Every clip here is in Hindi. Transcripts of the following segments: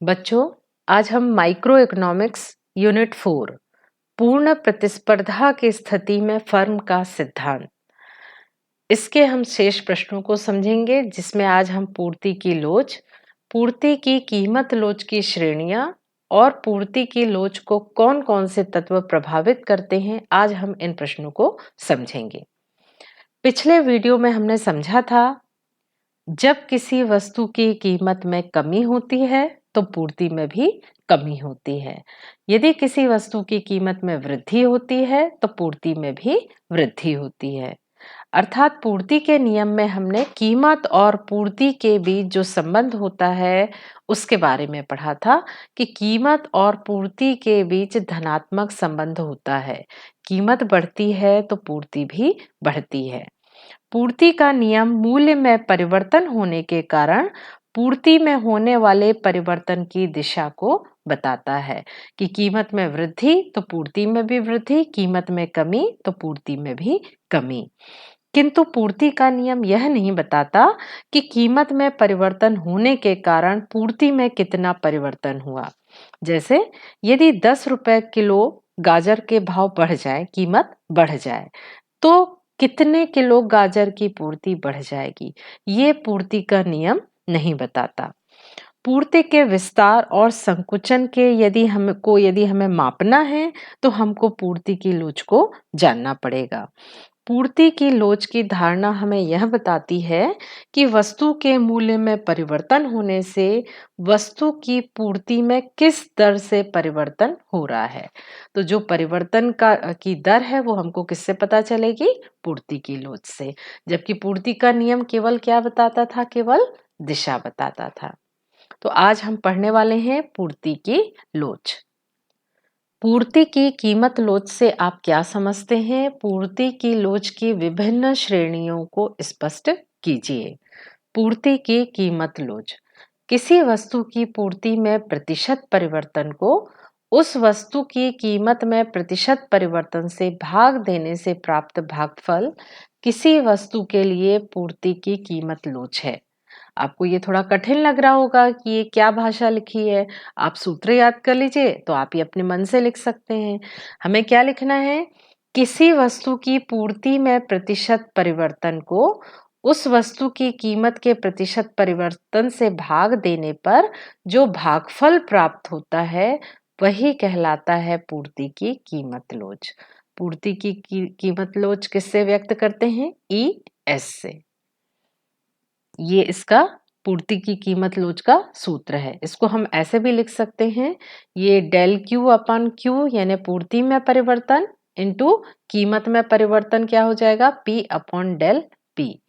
बच्चों, आज हम माइक्रो इकोनॉमिक्स यूनिट 4 पूर्ण प्रतिस्पर्धा की स्थिति में फर्म का सिद्धांत, इसके हम शेष प्रश्नों को समझेंगे, जिसमें आज हम पूर्ति की लोच, पूर्ति की कीमत लोच की श्रेणियां और पूर्ति की लोच को कौन कौन से तत्व प्रभावित करते हैं, आज हम इन प्रश्नों को समझेंगे। पिछले वीडियो में हमने समझा था, जब किसी वस्तु की कीमत में कमी होती है तो पूर्ति में भी कमी होती है। यदि किसी वस्तु की कीमत में वृद्धि होती है तो पूर्ति में भी वृद्धि होती है। अर्थात पूर्ति के नियम में हमने कीमत और पूर्ति के बीच जो संबंध होता है उसके बारे में पढ़ा था कि कीमत और पूर्ति के बीच धनात्मक संबंध होता है। कीमत बढ़ती है तो पूर्ति भी बढ़ती है। पूर्ति का नियम मूल्य में परिवर्तन होने के कारण पूर्ति में होने वाले परिवर्तन की दिशा को बताता है कि कीमत में वृद्धि तो पूर्ति में भी वृद्धि, कीमत में कमी तो पूर्ति में भी कमी। किंतु पूर्ति का नियम यह नहीं बताता कि कीमत में परिवर्तन होने के कारण पूर्ति में कितना परिवर्तन हुआ। जैसे यदि 10 रुपए किलो गाजर के भाव बढ़ जाए, कीमत बढ़ जाए, तो कितने किलो गाजर की पूर्ति बढ़ जाएगी, ये पूर्ति का नियम नहीं बताता। पूर्ति के विस्तार और संकुचन के यदि हमें मापना है तो हमको पूर्ति की लोच को जानना पड़ेगा। पूर्ति की लोच की धारणा हमें यह बताती है कि वस्तु के मूल्य में परिवर्तन होने से वस्तु की पूर्ति में किस दर से परिवर्तन हो रहा है। तो जो परिवर्तन की दर है वो हमको किससे पता चलेगी? पूर्ति की लोच से। जबकि पूर्ति का नियम केवल क्या बताता था? केवल दिशा बताता था। तो आज हम पढ़ने वाले हैं पूर्ति की लोच। पूर्ति की कीमत लोच से आप क्या समझते हैं? पूर्ति की लोच की विभिन्न श्रेणियों को स्पष्ट कीजिए। पूर्ति की कीमत लोच किसी वस्तु की पूर्ति में प्रतिशत परिवर्तन को उस वस्तु की कीमत में प्रतिशत परिवर्तन से भाग देने से प्राप्त भागफल किसी वस्तु के लिए पूर्ति की कीमत लोच है। आपको ये थोड़ा कठिन लग रहा होगा कि ये क्या भाषा लिखी है। आप सूत्र याद कर लीजिए, तो आप ये अपने मन से लिख सकते हैं। हमें क्या लिखना है? किसी वस्तु की पूर्ति में प्रतिशत परिवर्तन को उस वस्तु की कीमत के प्रतिशत परिवर्तन से भाग देने पर जो भागफल प्राप्त होता है वही कहलाता है पूर्ति की कीमत लोच। पूर्ति की कीमत लोच किससे व्यक्त करते हैं? ई एस से। ये इसका पूर्ति की कीमत लोच का सूत्र है। इसको हम ऐसे भी लिख सकते हैं, ये डेल क्यू अपन क्यू यानी पूर्ति में परिवर्तन इनटू कीमत में परिवर्तन क्या हो जाएगा? P upon del P.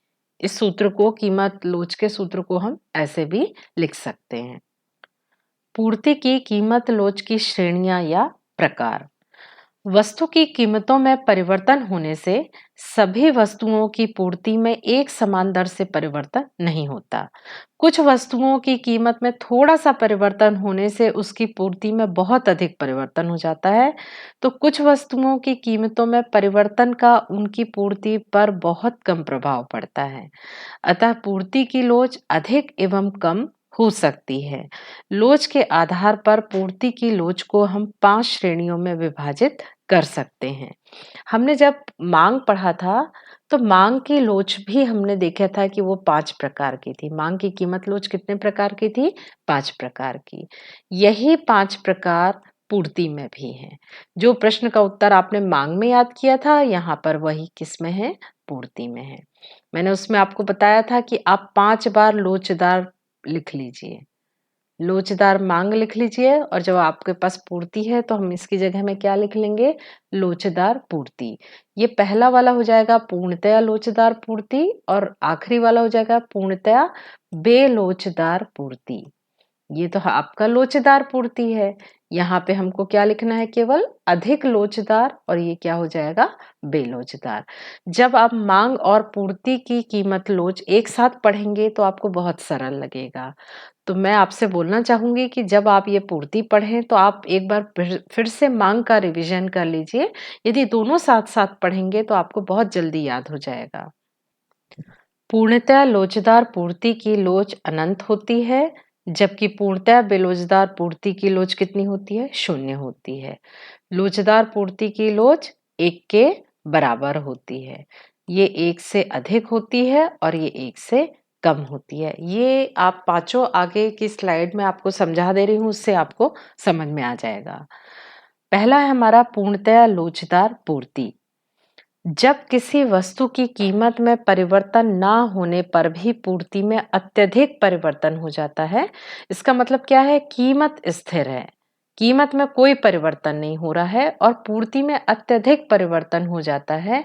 इस सूत्र को, कीमत लोच के सूत्र को हम ऐसे भी लिख सकते हैं। पूर्ति की कीमत लोच की श्रेणियां या प्रकार। वस्तु की कीमतों में परिवर्तन होने से सभी वस्तुओं की पूर्ति में एक समान दर से परिवर्तन नहीं होता। कुछ वस्तुओं की कीमत में थोड़ा सा परिवर्तन होने से उसकी पूर्ति में बहुत अधिक परिवर्तन हो जाता है, तो कुछ वस्तुओं की कीमतों में परिवर्तन का उनकी पूर्ति पर बहुत कम प्रभाव पड़ता है। अतः पूर्ति की लोच अधिक एवं कम हो सकती है। लोच के आधार पर पूर्ति की लोच को हम 5 श्रेणियों में विभाजित कर सकते हैं। हमने जब मांग पढ़ा था तो मांग की लोच भी हमने देखा था कि वो 5 प्रकार की थी। मांग की कीमत लोच कितने प्रकार की थी? 5 प्रकार की। यही 5 प्रकार पूर्ति में भी हैं। जो प्रश्न का उत्तर आपने मांग में याद किया था, यहाँ पर वही किस में है? पूर्ति में है। मैंने उसमें आपको बताया था कि आप 5 बार लोचदार लिख लीजिए। लोचदार मांग लिख लीजिए और जब आपके पास पूर्ति है तो हम इसकी जगह में क्या लिख लेंगे? लोचदार पूर्ति। ये पहला वाला हो जाएगा पूर्णतया लोचदार पूर्ति और आखिरी वाला हो जाएगा पूर्णतया बेलोचदार पूर्ति। ये तो आपका लोचदार पूर्ति है। यहाँ पे हमको क्या लिखना है? केवल अधिक लोचदार, और ये क्या हो जाएगा? बेलोचदार। जब आप मांग और पूर्ति की कीमत लोच एक साथ पढ़ेंगे तो आपको बहुत सरल लगेगा। तो मैं आपसे बोलना चाहूंगी कि जब आप ये पूर्ति पढ़ें तो आप एक बार फिर से मांग का रिवीजन कर लीजिए। यदि दोनों साथ साथ पढ़ेंगे तो आपको बहुत जल्दी याद हो जाएगा। पूर्णतः लोचदार पूर्ति की लोच अनंत होती है, जबकि पूर्णतः बेलोचदार पूर्ति की लोच कितनी होती है? 0 होती है। लोचदार पूर्ति की लोच 1 के बराबर होती है। ये 1 से अधिक होती है और ये 1 से कम होती है। ये आप पाँचों आगे की स्लाइड में आपको समझा दे रही हूँ, उससे आपको समझ में आ जाएगा। पहला है हमारा पूर्णतया लोचदार पूर्ति। जब किसी वस्तु की कीमत में परिवर्तन ना होने पर भी पूर्ति में अत्यधिक परिवर्तन हो जाता है। इसका मतलब क्या है? कीमत स्थिर है, कीमत में कोई परिवर्तन नहीं हो रहा है और पूर्ति में अत्यधिक परिवर्तन हो जाता है।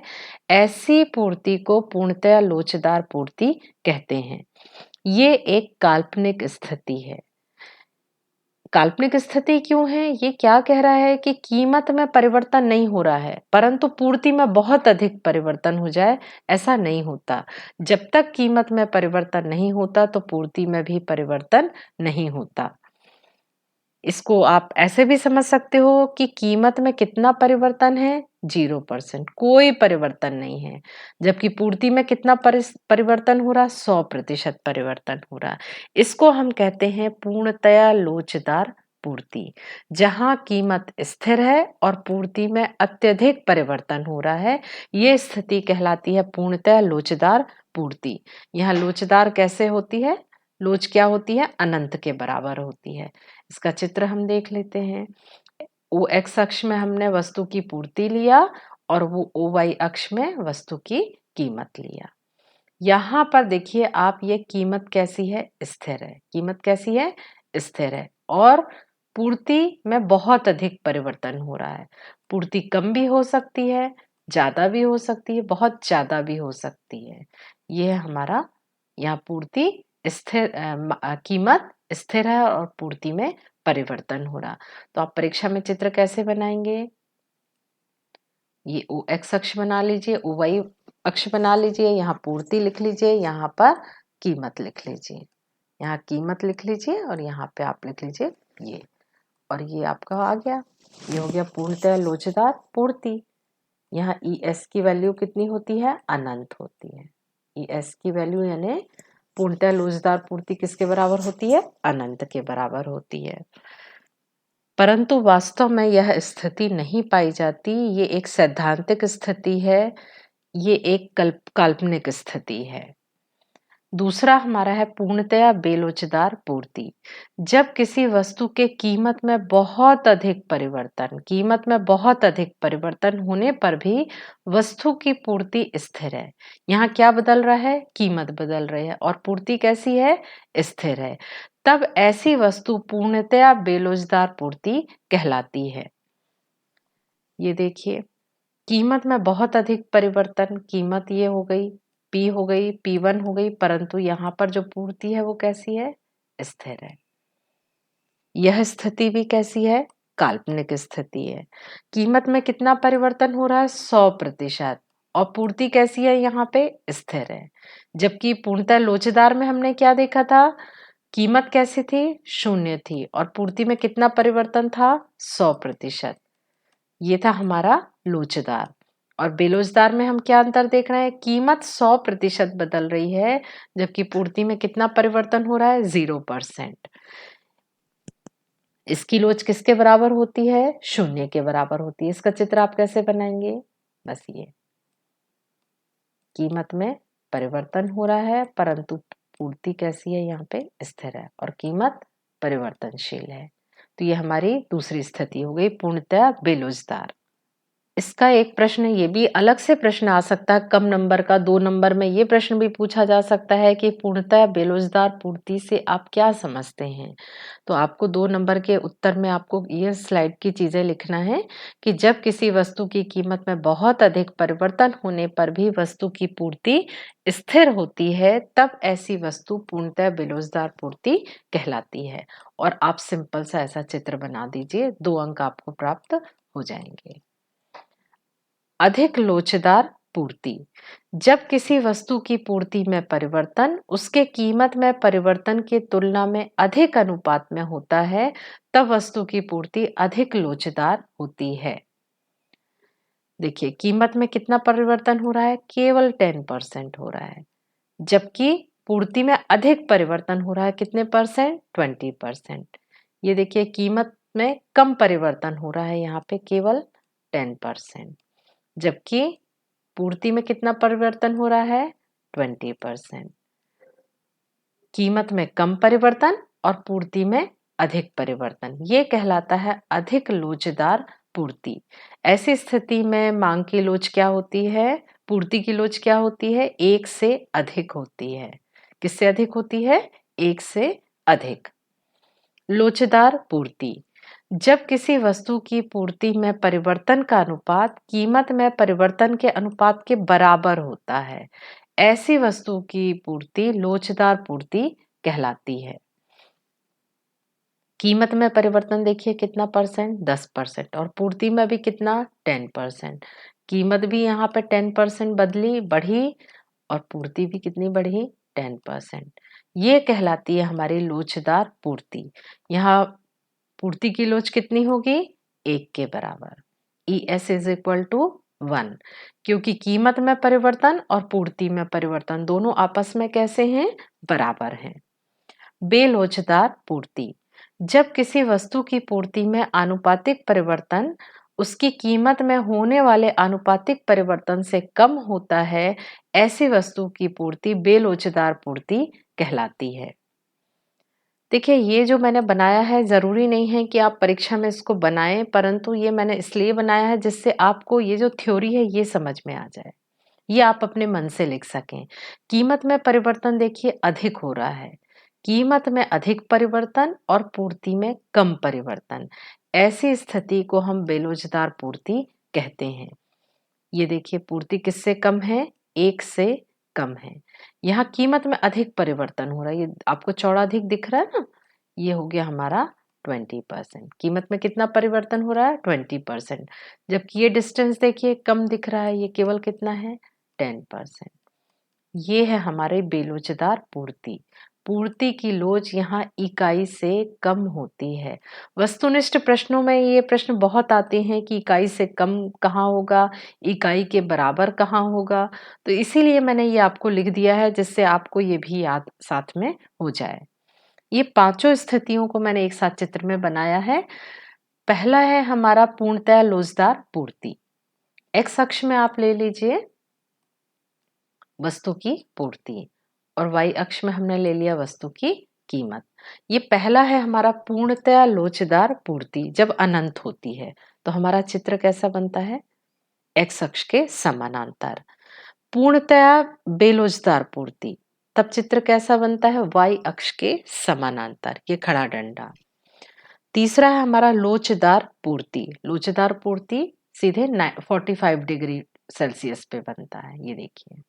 ऐसी पूर्ति को पूर्णतया लोचदार पूर्ति कहते हैं। ये एक काल्पनिक स्थिति है। काल्पनिक स्थिति क्यों है? ये क्या कह रहा है कि कीमत में परिवर्तन नहीं हो रहा है, परंतु पूर्ति में बहुत अधिक परिवर्तन हो जाए, ऐसा नहीं होता। जब तक कीमत में परिवर्तन नहीं होता, तो पूर्ति में भी परिवर्तन नहीं होता। इसको आप ऐसे भी समझ सकते हो कि कीमत में कितना परिवर्तन है? 0%, कोई परिवर्तन नहीं है। जबकि पूर्ति में कितना परिवर्तन हो रहा? 100% परिवर्तन हो रहा। इसको हम कहते हैं पूर्णतया लोचदार पूर्ति, जहां कीमत स्थिर है और पूर्ति में अत्यधिक परिवर्तन हो रहा है। ये स्थिति कहलाती है पूर्णतया लोचदार पूर्ति। यहाँ लोचदार कैसे होती है? लोच क्या होती है? अनंत के बराबर होती है। इसका चित्र हम देख लेते हैं। ओ एक्स अक्ष में हमने वस्तु की पूर्ति लिया और वो ओ वाई अक्ष में वस्तु की कीमत लिया। यहाँ पर देखिए आप, ये कीमत कैसी है? स्थिर है। कीमत कैसी है? स्थिर है और पूर्ति में बहुत अधिक परिवर्तन हो रहा है। पूर्ति कम भी हो सकती है, ज्यादा भी हो सकती है, बहुत ज्यादा भी हो सकती है। ये हमारा यहाँ पूर्ति स्थिर, कीमत स्थिर है और पूर्ति में परिवर्तन हो रहा। तो आप परीक्षा में चित्र कैसे बनाएंगे? ये ओ एक्स अक्ष बना लीजिए, ओ वाई अक्ष बना लीजिए, यहाँ पूर्ति लिख लीजिए, यहाँ पर कीमत लिख लीजिए। यहाँ कीमत लिख लीजिए और यहाँ पे आप लिख लीजिए ये, और ये आपका आ गया। ये हो गया पूर्णतः लोचदार पूर्ति। यहाँ ई एस की वैल्यू कितनी होती है? अनंत होती है। ई एस की वैल्यू यानी पूर्णतः लोचदार पूर्ति किसके बराबर होती है? अनंत के बराबर होती है। परंतु वास्तव में यह स्थिति नहीं पाई जाती। ये एक सैद्धांतिक स्थिति है, ये एक काल्पनिक स्थिति है। दूसरा हमारा है पूर्णतया बेलोचदार पूर्ति। जब किसी वस्तु के कीमत में बहुत अधिक परिवर्तन होने पर भी वस्तु की पूर्ति स्थिर है। यहाँ क्या बदल रहा है? कीमत बदल रही है और पूर्ति कैसी है? स्थिर है। तब ऐसी वस्तु पूर्णतया बेलोचदार पूर्ति कहलाती है। ये देखिए, कीमत में बहुत अधिक परिवर्तन, कीमत ये हो गई, पी हो गई, P1 हो गई, परंतु यहाँ पर जो पूर्ति है वो कैसी है? स्थिर है। यह स्थिति भी कैसी है? काल्पनिक स्थिति है। कीमत में कितना परिवर्तन हो रहा है? 100%। और पूर्ति कैसी है? यहाँ पे स्थिर है। जबकि पूर्णतः लोचदार में हमने क्या देखा था? कीमत कैसी थी? 0 थी और पूर्ति में कितना परिवर्तन था? 100%। ये था हमारा लोचदार। और बेलोचदार में हम क्या अंतर देख रहे हैं? कीमत 100% बदल रही है, जबकि पूर्ति में कितना परिवर्तन हो रहा है? 0%। इसकी लोच किसके बराबर होती है? 0 के बराबर होती है। इसका चित्र आप कैसे बनाएंगे? बस ये, कीमत में परिवर्तन हो रहा है परंतु पूर्ति कैसी है? यहाँ पे स्थिर है और कीमत परिवर्तनशील है। तो ये हमारी दूसरी स्थिति हो गई पूर्णतः बेलोचदार। इसका एक प्रश्न ये भी अलग से प्रश्न आ सकता है, कम नंबर का 2 नंबर में ये प्रश्न भी पूछा जा सकता है कि पूर्णतः बेरोजगार पूर्ति से आप क्या समझते हैं? तो आपको 2 नंबर के उत्तर में आपको ये स्लाइड की चीजें लिखना है कि जब किसी वस्तु की कीमत में बहुत अधिक परिवर्तन होने पर भी वस्तु की पूर्ति स्थिर होती है, तब ऐसी वस्तु पूर्णतः बेरोजगार पूर्ति कहलाती है। और आप सिंपल सा ऐसा चित्र बना दीजिए, 2 अंक आपको प्राप्त हो जाएंगे। अधिक लोचदार पूर्ति। जब किसी वस्तु की पूर्ति में परिवर्तन उसके कीमत में परिवर्तन की तुलना में अधिक अनुपात में होता है, तब वस्तु की पूर्ति अधिक लोचदार होती है। देखिए, कीमत में कितना परिवर्तन हो रहा है? केवल 10% हो रहा है, जबकि पूर्ति में अधिक परिवर्तन हो रहा है, कितने परसेंट? 20%। ये देखिए कीमत में कम परिवर्तन हो रहा है, यहाँ पे केवल 10%, जबकि पूर्ति में कितना परिवर्तन हो रहा है? 20%। कीमत में कम परिवर्तन और पूर्ति में अधिक परिवर्तन, ये कहलाता है अधिक लोचदार पूर्ति। ऐसी स्थिति में मांग की लोच क्या होती है? पूर्ति की लोच क्या होती है? एक से अधिक होती है। किससे अधिक होती है? एक से अधिक। लोचदार पूर्ति, जब किसी वस्तु की पूर्ति में परिवर्तन का अनुपात कीमत में परिवर्तन के अनुपात के बराबर होता है, ऐसी वस्तु की पूर्ति लोचदार पूर्ति कहलाती है। कीमत में परिवर्तन देखिए कितना परसेंट? 10%, और पूर्ति में भी कितना? 10%। कीमत भी यहाँ पे 10% बढ़ी, और पूर्ति भी कितनी बढ़ी? 10%। ये कहलाती है हमारी लोचदार पूर्ति। यहाँ पूर्ति की लोच कितनी होगी? 1 के बराबर। ES इज इक्वल टू 1, क्योंकि कीमत में परिवर्तन और पूर्ति में परिवर्तन दोनों आपस में कैसे हैं? बराबर हैं। बेलोचदार पूर्ति, जब किसी वस्तु की पूर्ति में आनुपातिक परिवर्तन उसकी कीमत में होने वाले आनुपातिक परिवर्तन से कम होता है, ऐसी वस्तु की पूर्ति बेलोचदार पूर्ति कहलाती है। देखिए ये जो मैंने बनाया है, ज़रूरी नहीं है कि आप परीक्षा में इसको बनाएं, परंतु ये मैंने इसलिए बनाया है जिससे आपको ये जो थ्योरी है ये समझ में आ जाए, ये आप अपने मन से लिख सकें। कीमत में परिवर्तन देखिए अधिक हो रहा है, कीमत में अधिक परिवर्तन और पूर्ति में कम परिवर्तन, ऐसी स्थिति को हम बेलोचदार पूर्ति कहते हैं। ये देखिए पूर्ति किससे कम है? 1 से कम है। यहाँ कीमत में अधिक परिवर्तन हो रहा है, ये आपको चौड़ा अधिक दिख रहा है ना, ये हो गया हमारा 20%। कीमत में कितना परिवर्तन हो रहा है? 20%, जबकि ये डिस्टेंस देखिए कम दिख रहा है, ये केवल कितना है? 10%। ये है हमारे बेलोचदार पूर्ति। पूर्ति की लोच यहाँ इकाई से कम होती है। वस्तुनिष्ठ प्रश्नों में ये प्रश्न बहुत आते हैं कि इकाई से कम कहाँ होगा, इकाई के बराबर कहाँ होगा, तो इसीलिए मैंने ये आपको लिख दिया है जिससे आपको ये भी याद साथ में हो जाए। ये पांचों स्थितियों को मैंने एक साथ चित्र में बनाया है। पहला है हमारा पूर्णतः लोचदार पूर्ति। एक्स अक्ष में आप ले लीजिए वस्तु की पूर्ति, और वाई अक्ष में हमने ले लिया वस्तु की कीमत। ये पहला है हमारा पूर्णतया लोचदार पूर्ति, जब अनंत होती है तो हमारा चित्र कैसा बनता है? एक्स अक्ष के समानांतर। पूर्णतया बेलोचदार पूर्ति, तब चित्र कैसा बनता है? वाई अक्ष के समानांतर, ये खड़ा डंडा। तीसरा है हमारा लोचदार पूर्ति। लोचदार पूर्ति सीधे 45 डिग्री सेल्सियस पे बनता है, ये देखिए।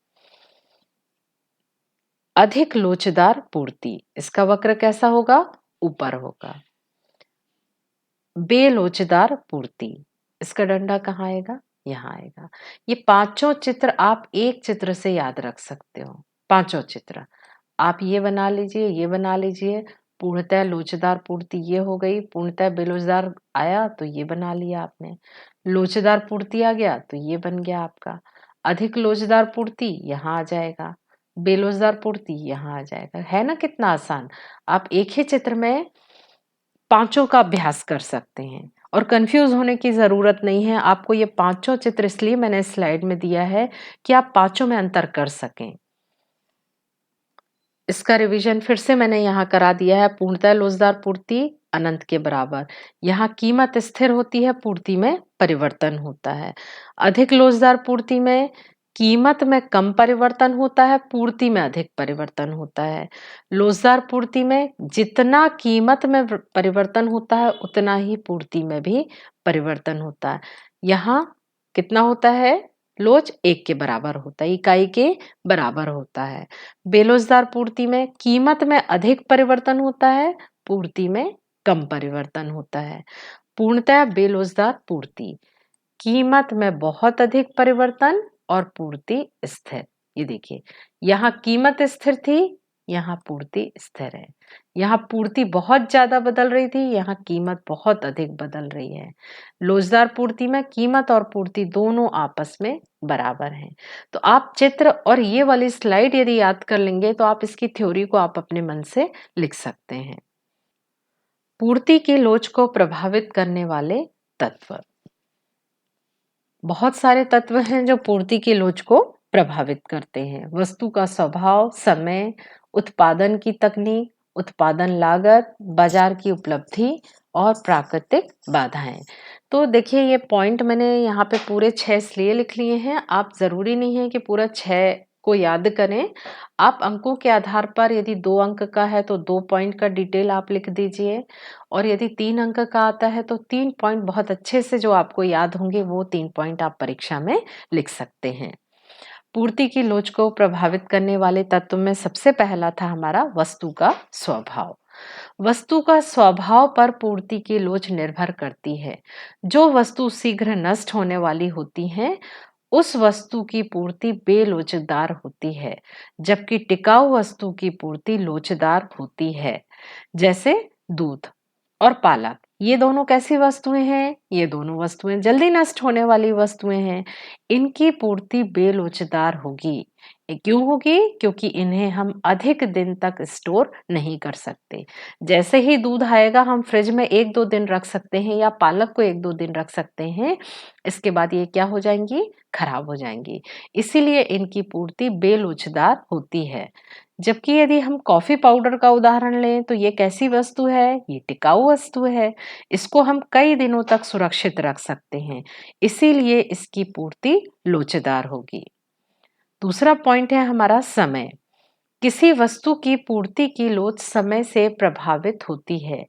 अधिक लोचदार पूर्ति, इसका वक्र कैसा होगा? ऊपर होगा। बेलोचदार पूर्ति, इसका डंडा कहाँ आएगा? यहाँ आएगा। ये पांचों चित्र आप एक चित्र से याद रख सकते हो। पांचों चित्र आप ये बना लीजिए, ये बना लीजिए। पूर्णतः लोचदार पूर्ति ये हो गई, पूर्णतः बेलोचदार आया तो ये बना लिया आपने, लोचदार पूर्ति आ गया तो ये बन गया आपका। अधिक लोचदार पूर्ति यहाँ आ जाएगा, बेलोचदार पूर्ति यहाँ आ जाएगा। है ना कितना आसान? आप एक ही चित्र में पांचों का अभ्यास कर सकते हैं और कंफ्यूज होने की जरूरत नहीं है। आपको ये पांचों चित्र इसलिए मैंने स्लाइड में दिया है कि आप पांचों में अंतर कर सकें। इसका रिवीजन फिर से मैंने यहाँ करा दिया है। पूर्णतः लोचदार पूर्ति अनंत के बराबर, यहाँ कीमत स्थिर होती है, पूर्ति में परिवर्तन होता है। अधिक लोचदार पूर्ति में कीमत में कम परिवर्तन होता है, पूर्ति में अधिक परिवर्तन होता है। लोचदार पूर्ति में जितना कीमत में परिवर्तन होता है उतना ही पूर्ति में भी परिवर्तन होता है। यहाँ कितना होता है? लोच 1 के बराबर होता है, इकाई के बराबर होता है। बेलोचदार पूर्ति में कीमत में अधिक परिवर्तन होता है, पूर्ति में कम परिवर्तन होता है। पूर्णतः बेलोचदार पूर्ति, कीमत में बहुत अधिक परिवर्तन और पूर्ति स्थिर। ये देखिए यहाँ कीमत स्थिर थी, यहाँ पूर्ति स्थिर है। यहाँ पूर्ति बहुत ज़्यादा बदल रही थी, यहाँ कीमत बहुत अधिक बदल रही है। लोचदार पूर्ति में कीमत और पूर्ति दोनों आपस में बराबर हैं। तो आप चित्र और ये वाली स्लाइड यदि याद कर लेंगे तो आप इसकी थ्योरी को आप अपने मन से लिख सकते हैं। पूर्ति की लोच को प्रभावित करने वाले तत्व। बहुत सारे तत्व हैं जो पूर्ति की लोच को प्रभावित करते हैं। वस्तु का स्वभाव, समय, उत्पादन की तकनीक, उत्पादन लागत, बाजार की उपलब्धि और प्राकृतिक बाधाएं। तो देखिए ये पॉइंट मैंने यहाँ पे पूरे 6 इसलिए लिख लिए हैं। आप जरूरी नहीं है कि पूरा 6 को याद करें। आप अंकों के आधार पर यदि 2 अंक का है तो 2 पॉइंट का डिटेल आप लिख दीजिए, और यदि 3 अंक का आता है तो 3 पॉइंट बहुत अच्छे से जो आपको याद होंगे वो 3 पॉइंट आप परीक्षा में लिख सकते हैं। पूर्ति की लोच को प्रभावित करने वाले तत्व में सबसे पहला था हमारा वस्तु का स्वभाव। वस्तु का स्वभाव पर पूर्ति की लोच निर्भर करती है। जो वस्तु शीघ्र नष्ट होने वाली होती है उस वस्तु की पूर्ति बेलोचदार होती है, जबकि टिकाऊ वस्तु की पूर्ति लोचदार होती है। जैसे दूध और पालक, ये दोनों कैसी वस्तुएं हैं? ये दोनों वस्तुएं जल्दी नष्ट होने वाली वस्तुएं हैं। इनकी पूर्ति बेलोचदार होगी। ये क्यों होगी? क्योंकि इन्हें हम अधिक दिन तक स्टोर नहीं कर सकते। जैसे ही दूध आएगा हम फ्रिज में 1-2 दिन रख सकते हैं, या पालक को 1-2 दिन रख सकते हैं। इसके बाद ये क्या हो जाएंगी? खराब हो जाएंगी। इसीलिए इनकी पूर्ति बेलोचदार होती है। जबकि यदि हम कॉफी पाउडर का उदाहरण लें तो ये कैसी वस्तु है? ये टिकाऊ वस्तु है। इसको हम कई दिनों तक सुरक्षित रख सकते हैं, इसीलिए इसकी पूर्ति लोचदार होगी। दूसरा पॉइंट है हमारा समय। किसी वस्तु की पूर्ति की लोच समय से प्रभावित होती है।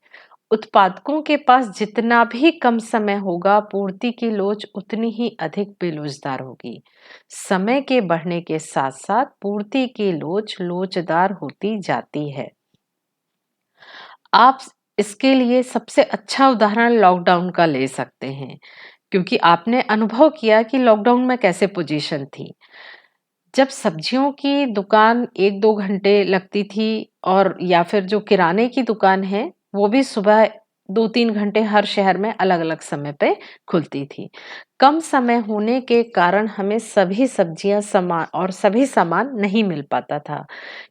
उत्पादकों के पास जितना भी कम समय होगा, पूर्ति की लोच उतनी ही अधिक बेलोचदार होगी। समय के बढ़ने के साथ साथ पूर्ति की लोच लोचदार होती जाती है। आप इसके लिए सबसे अच्छा उदाहरण लॉकडाउन का ले सकते हैं, क्योंकि आपने अनुभव किया कि लॉकडाउन में कैसे पोजीशन थी। जब सब्जियों की दुकान 1-2 घंटे लगती थी, और या फिर जो किराने की दुकान है वो भी सुबह 2-3 घंटे हर शहर में अलग-अलग समय पे खुलती थी। कम समय होने के कारण हमें सभी सब्जियां और सभी सामान नहीं मिल पाता था,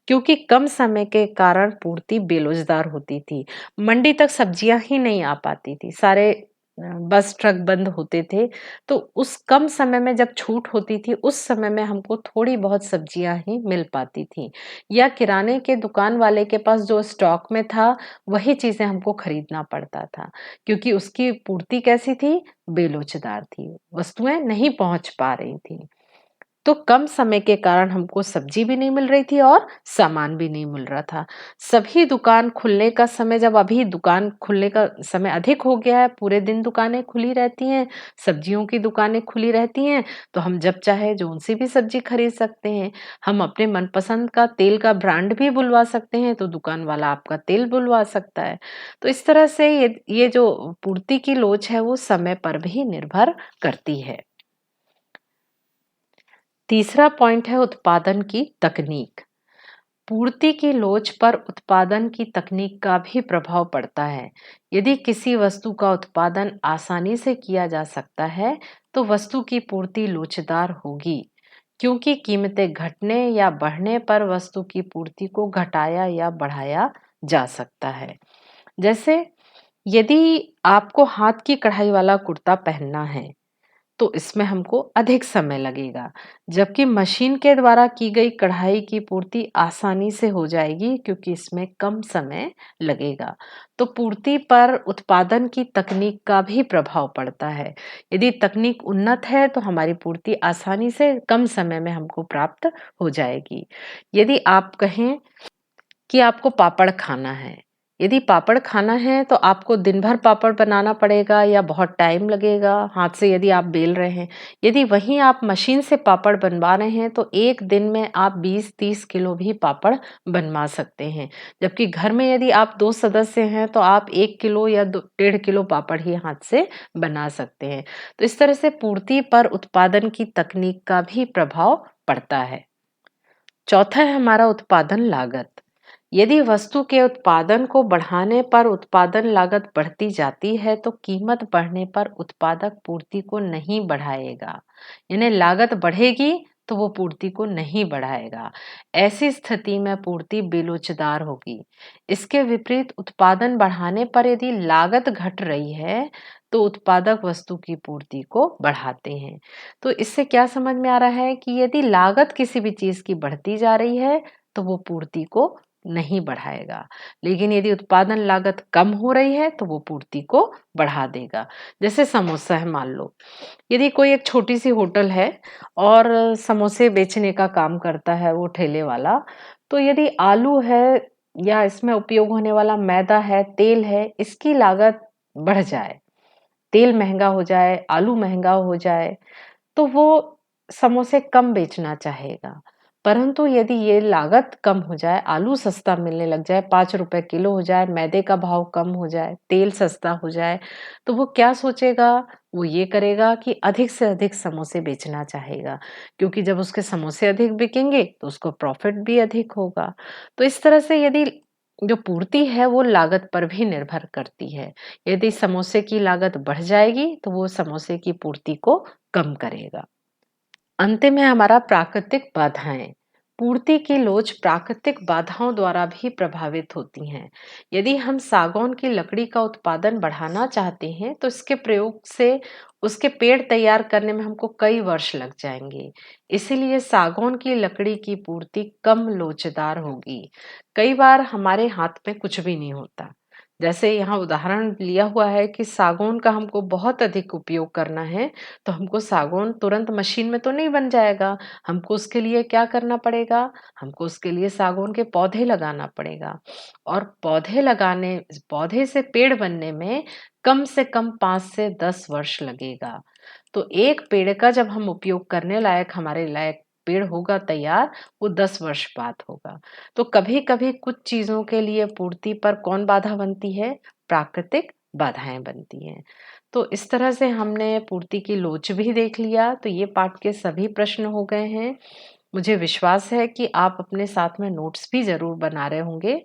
क्योंकि कम समय के कारण पूर्ति बेरोजगार होती थी। मंडी तक सब्जियां ही नहीं आ पाती थी, सारे बस ट्रक बंद होते थे। तो उस कम समय में जब छूट होती थी उस समय में हमको थोड़ी बहुत सब्जियां ही मिल पाती थी, या किराने के दुकान वाले के पास जो स्टॉक में था वही चीजें हमको खरीदना पड़ता था, क्योंकि उसकी पूर्ति कैसी थी? बेलोचदार थी, वस्तुएं नहीं पहुंच पा रही थी। तो कम समय के कारण हमको सब्जी भी नहीं मिल रही थी और सामान भी नहीं मिल रहा था। सभी दुकान खुलने का समय, जब अभी दुकान खुलने का समय अधिक हो गया है, पूरे दिन दुकानें खुली रहती हैं, सब्जियों की दुकानें खुली रहती हैं, तो हम जब चाहे जोन-सी भी सब्जी खरीद सकते हैं। हम अपने मनपसंद का तेल का ब्रांड भी बुलवा सकते हैं, तो दुकान वाला आपका तेल बुलवा सकता है। तो इस तरह से ये जो पूर्ति की लोच है वो समय पर भी निर्भर करती है। तीसरा पॉइंट है उत्पादन की तकनीक। पूर्ति की लोच पर उत्पादन की तकनीक का भी प्रभाव पड़ता है। यदि किसी वस्तु का उत्पादन आसानी से किया जा सकता है तो वस्तु की पूर्ति लोचदार होगी, क्योंकि कीमतें घटने या बढ़ने पर वस्तु की पूर्ति को घटाया या बढ़ाया जा सकता है। जैसे यदि आपको हाथ की कढ़ाई वाला कुर्ता पहनना है तो इसमें हमको अधिक समय लगेगा, जबकि मशीन के द्वारा की गई कढ़ाई की पूर्ति आसानी से हो जाएगी, क्योंकि इसमें कम समय लगेगा। तो पूर्ति पर उत्पादन की तकनीक का भी प्रभाव पड़ता है। यदि तकनीक उन्नत है तो हमारी पूर्ति आसानी से कम समय में हमको प्राप्त हो जाएगी। यदि आप कहें कि आपको पापड़ खाना है। यदि पापड़ खाना है तो आपको दिन भर पापड़ बनाना पड़ेगा या बहुत टाइम लगेगा, हाथ से यदि आप बेल रहे हैं। यदि वहीं आप मशीन से पापड़ बनवा रहे हैं तो 1 दिन में आप 20-30 किलो भी पापड़ बनवा सकते हैं। जबकि घर में यदि आप 2 सदस्य हैं तो आप 1 किलो या 1.5 किलो पापड़ ही हाथ से बना सकते हैं। तो इस तरह से पूर्ति पर उत्पादन की तकनीक का भी प्रभाव पड़ता है। चौथा है हमारा उत्पादन लागत। यदि वस्तु के उत्पादन को बढ़ाने पर उत्पादन लागत बढ़ती जाती है तो कीमत बढ़ने पर उत्पादक पूर्ति को नहीं बढ़ाएगा। यानी लागत बढ़ेगी तो वो पूर्ति को नहीं बढ़ाएगा। ऐसी स्थिति में पूर्ति बेलोचदार होगी। इसके विपरीत उत्पादन बढ़ाने पर यदि लागत घट रही है तो उत्पादक वस्तु की पूर्ति को बढ़ाते हैं। तो इससे क्या समझ में आ रहा है कि यदि लागत किसी भी चीज की बढ़ती जा रही है तो वो पूर्ति को नहीं बढ़ाएगा, लेकिन यदि उत्पादन लागत कम हो रही है तो वो पूर्ति को बढ़ा देगा। जैसे समोसा है, मान लो यदि कोई एक छोटी सी होटल है और समोसे बेचने का काम करता है वो ठेले वाला, तो यदि आलू है या इसमें उपयोग होने वाला मैदा है, तेल है, इसकी लागत बढ़ जाए, तेल महंगा हो जाए, आलू महंगा हो जाए, तो वो समोसे कम बेचना चाहेगा। परंतु यदि ये लागत कम हो जाए, आलू सस्ता मिलने लग जाए, 5 रुपए किलो हो जाए, मैदे का भाव कम हो जाए, तेल सस्ता हो जाए, तो वो क्या सोचेगा? वो ये करेगा कि अधिक से अधिक समोसे बेचना चाहेगा, क्योंकि जब उसके समोसे अधिक बिकेंगे तो उसको प्रॉफिट भी अधिक होगा। तो इस तरह से यदि जो पूर्ति है वो लागत पर भी निर्भर करती है। यदि समोसे की लागत बढ़ जाएगी तो वो समोसे की पूर्ति को कम करेगा। अंतिम है हमारा प्राकृतिक बाधाएं। पूर्ति की लोच प्राकृतिक बाधाओं द्वारा भी प्रभावित होती हैं। यदि हम सागौन की लकड़ी का उत्पादन बढ़ाना चाहते हैं तो इसके प्रयोग से उसके पेड़ तैयार करने में हमको कई वर्ष लग जाएंगे। इसीलिए सागौन की लकड़ी की पूर्ति कम लोचदार होगी। कई बार हमारे हाथ में कुछ भी नहीं होता। जैसे यहाँ उदाहरण लिया हुआ है कि सागौन का हमको बहुत अधिक उपयोग करना है, तो हमको सागौन तुरंत मशीन में तो नहीं बन जाएगा। हमको उसके लिए क्या करना पड़ेगा? हमको उसके लिए सागौन के पौधे लगाना पड़ेगा, और पौधे से पेड़ बनने में कम से कम 5 से 10 वर्ष लगेगा। तो एक पेड़ का जब हम उपयोग करने लायक, हमारे लायक पेड़ होगा तैयार, वो 10 वर्ष बाद होगा। तो कभी-कभी कुछ चीज़ों के लिए पूर्ति पर कौन बाधा बनती है? प्राकृतिक बाधाएँ बनती हैं। तो इस तरह से हमने पूर्ति की लोच भी देख लिया। तो ये पाठ के सभी प्रश्न हो गए हैं। मुझे विश्वास है कि आप अपने साथ में नोट्स भी ज़रूर बना रहे होंगे,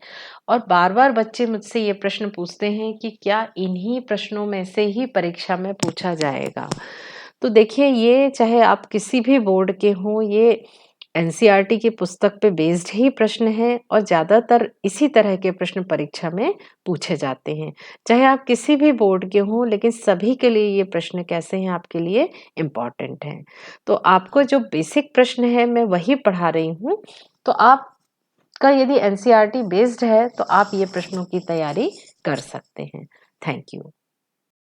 और बार-बार बच्चे मुझसे ये प्रश्न पूछते हैं कि क्या इन्हीं प्रश्नों में से ही परीक्षा में पूछा जाएगा? तो देखिए, ये चाहे आप किसी भी बोर्ड के हों, ये एनसीईआरटी की पुस्तक पे बेस्ड ही प्रश्न हैं और ज़्यादातर इसी तरह के प्रश्न परीक्षा में पूछे जाते हैं। चाहे आप किसी भी बोर्ड के हों, लेकिन सभी के लिए ये प्रश्न कैसे हैं, आपके लिए इम्पोर्टेंट हैं। तो आपको जो बेसिक प्रश्न है मैं वही पढ़ा रही हूँ। तो आपका यदि एनसीईआरटी बेस्ड है तो आप ये प्रश्नों की तैयारी कर सकते हैं। Thank you.